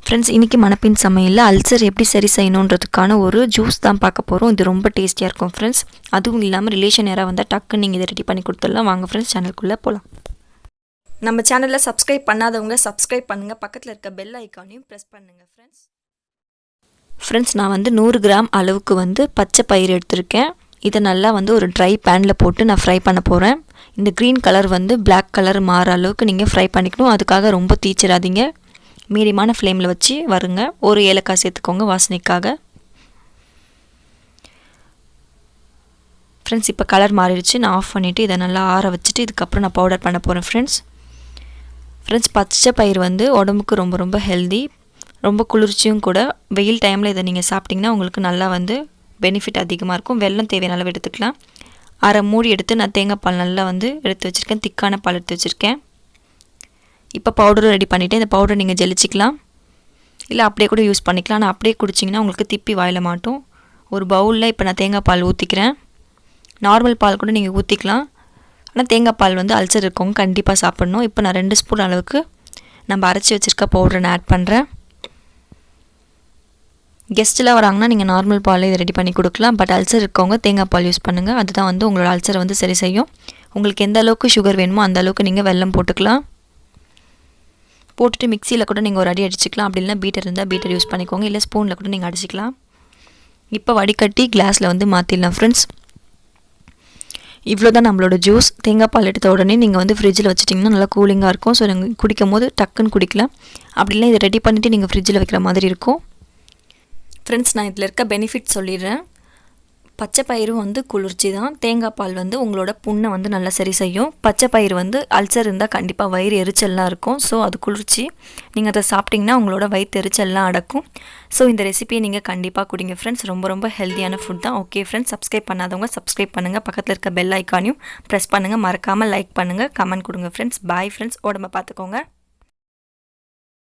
Friends, இன்றைக்கி மணப்பெண் சமையலில் அல்சர் எப்படி சரி செய்யணுன்றதுக்கான ஒரு ஜூஸ் தான் பார்க்க போகிறோம். இது ரொம்ப டேஸ்டியாக இருக்கும் ஃப்ரெண்ட்ஸ். அதுவும் இல்லாமல் ரிலேஷன் யாராக வந்தால் டக்குன்னு நீங்கள் இதை ரெடி பண்ணி கொடுத்துடலாம். வாங்க ஃப்ரெண்ட்ஸ், சேனலுக்குள்ளே போகலாம். நம்ம சேனலில் சப்ஸ்கிரைப் பண்ணாதவங்க சப்ஸ்கிரைப் பண்ணுங்கள். பக்கத்தில் இருக்க பெல் ஐக்கானையும் ப்ரெஸ் பண்ணுங்கள் ஃப்ரெண்ட்ஸ். நான் 100 கிராம் அளவுக்கு பச்சை பயிர் எடுத்திருக்கேன். இதை நல்லா ஒரு ட்ரை பேனில் போட்டு நான் ஃப்ரை பண்ண போகிறேன். இந்த க்ரீன் கலர் பிளாக் கலர் மாற அளவுக்கு நீங்கள் ஃப்ரை பண்ணிக்கணும். அதுக்காக ரொம்ப தீச்சிடாதீங்க. மீடியமான ஃப்ளேமில் வச்சு வருங்க. ஒரு ஏலக்காய் சேர்த்துக்கோங்க வாசனைக்காக. ஃப்ரெண்ட்ஸ், இப்போ கலர் மாறிடுச்சு. நான் ஆஃப் பண்ணிவிட்டு இதை நல்லா ஆற வச்சுட்டு இதுக்கப்புறம் நான் பவுடர் பண்ண போகிறேன் ஃப்ரெண்ட்ஸ். பச்சை பயிர் உடம்புக்கு ரொம்ப ரொம்ப ஹெல்தி, ரொம்ப குளிர்ச்சியும் கூட. வெயில் டைமில் இதை நீங்கள் சாப்பிட்டிங்கன்னா உங்களுக்கு நல்லா பெனிஃபிட் அதிகமாக இருக்கும். வெல்லம் தேவையான அளவு எடுத்துக்கலாம். அரை மூடி எடுத்து நான் தேங்காய் பால் நல்லா எடுத்து வச்சுருக்கேன். திக்கான பால் எடுத்து வச்சுருக்கேன். இப்போ பவுடரும் ரெடி பண்ணிவிட்டு இந்த பவுடர் நீங்கள் ஜெலிச்சிக்கலாம், இல்லை அப்படியே கூட யூஸ் பண்ணிக்கலாம். ஆனால் அப்படியே குடிச்சிங்கன்னா உங்களுக்கு திப்பி வாயில் மாட்டும். ஒரு பவுலில் இப்போ நான் தேங்காய் பால் ஊற்றிக்கிறேன். நார்மல் பால் கூட நீங்கள் ஊற்றிக்கலாம். ஆனால் தேங்காய் பால் அல்சர் இருக்கவங்க கண்டிப்பாக சாப்பிட்ணும். இப்போ நான் 2 ஸ்பூன் அளவுக்கு நம்ம அரைச்சி வச்சுருக்க பவுடரை நான் ஆட் பண்ணுறேன். கெஸ்ட்டெலாம் வராங்கன்னா நீங்கள் நார்மல் பால் இதை ரெடி பண்ணி கொடுக்கலாம். பட் அல்சர் இருக்கவங்க தேங்காய் பால் யூஸ் பண்ணுங்கள். அதுதான் உங்களோட அல்சரை சரி செய்யும். உங்களுக்கு எந்த அளவுக்கு சுகர் வேணுமோ அந்த அளவுக்கு நீங்கள் வெல்லம் போட்டுக்கலாம். போட்டுட்டு மிக்சியில் கூட நீங்கள் ஒரு அடி அடிச்சிக்கலாம். அப்படி இல்லைனா பீட்டர் இருந்தால் பீட்டர் யூஸ் பண்ணிக்கோங்க, இல்லை ஸ்பூனில் கூட நீங்கள் அடிச்சிக்கலாம். இப்போ வடிகட்டி கிளாஸில் மாற்றிடலாம் ஃப்ரெண்ட்ஸ். இவ்வளோ தான் நம்மளோட ஜூஸ். தேங்காய் பால் எடுத்த உடனே நீங்கள் ஃப்ரிட்ஜில் வச்சிட்டிங்கன்னா நல்லா கூலிங்காக இருக்கும். ஸோ நீங்கள் குடிக்கும் போது டக்குன்னு குடிக்கலாம். அப்படிலாம் இதை ரெடி பண்ணிவிட்டு நீங்கள் ஃப்ரிட்ஜில் வைக்கிற மாதிரி இருக்கும். ஃப்ரெண்ட்ஸ், நான் இதில் இருக்க பெனிஃபிட் சொல்லிடுறேன். பச்சை பயிரும் குளிர்ச்சி தான். தேங்காய் பால் உங்களோட புண்ணை நல்லா சரி செய்யும். பச்சை பயிர் அல்சர் இருந்தால் கண்டிப்பாக வயிறு எரிச்சல்லாம் இருக்கும். ஸோ அது குளிர்ச்சி. நீங்கள் அதை சாப்பிட்டிங்கன்னா உங்களோட வயிற்று எரிச்சல்லாம் அடக்கும். ஸோ இந்த ரெசிபியை நீங்கள் கண்டிப்பாக குடிங்க ஃப்ரெண்ட்ஸ். ரொம்ப ரொம்ப ஹெல்த்தியான ஃபுட் தான். ஓகே ஃப்ரெண்ட்ஸ், சப்ஸ்கிரைப் பண்ணாதவங்க சப்ஸ்கிரைப் பண்ணுங்கள். பக்கத்தில் இருக்க பெல் ஐக்கானையும் ப்ரெஸ் பண்ணுங்கள். மறக்காமல் லைக் பண்ணுங்கள், கமெண்ட் கொடுங்க ஃப்ரெண்ட்ஸ். Bye friends. உடம்ப பார்த்துக்கோங்க.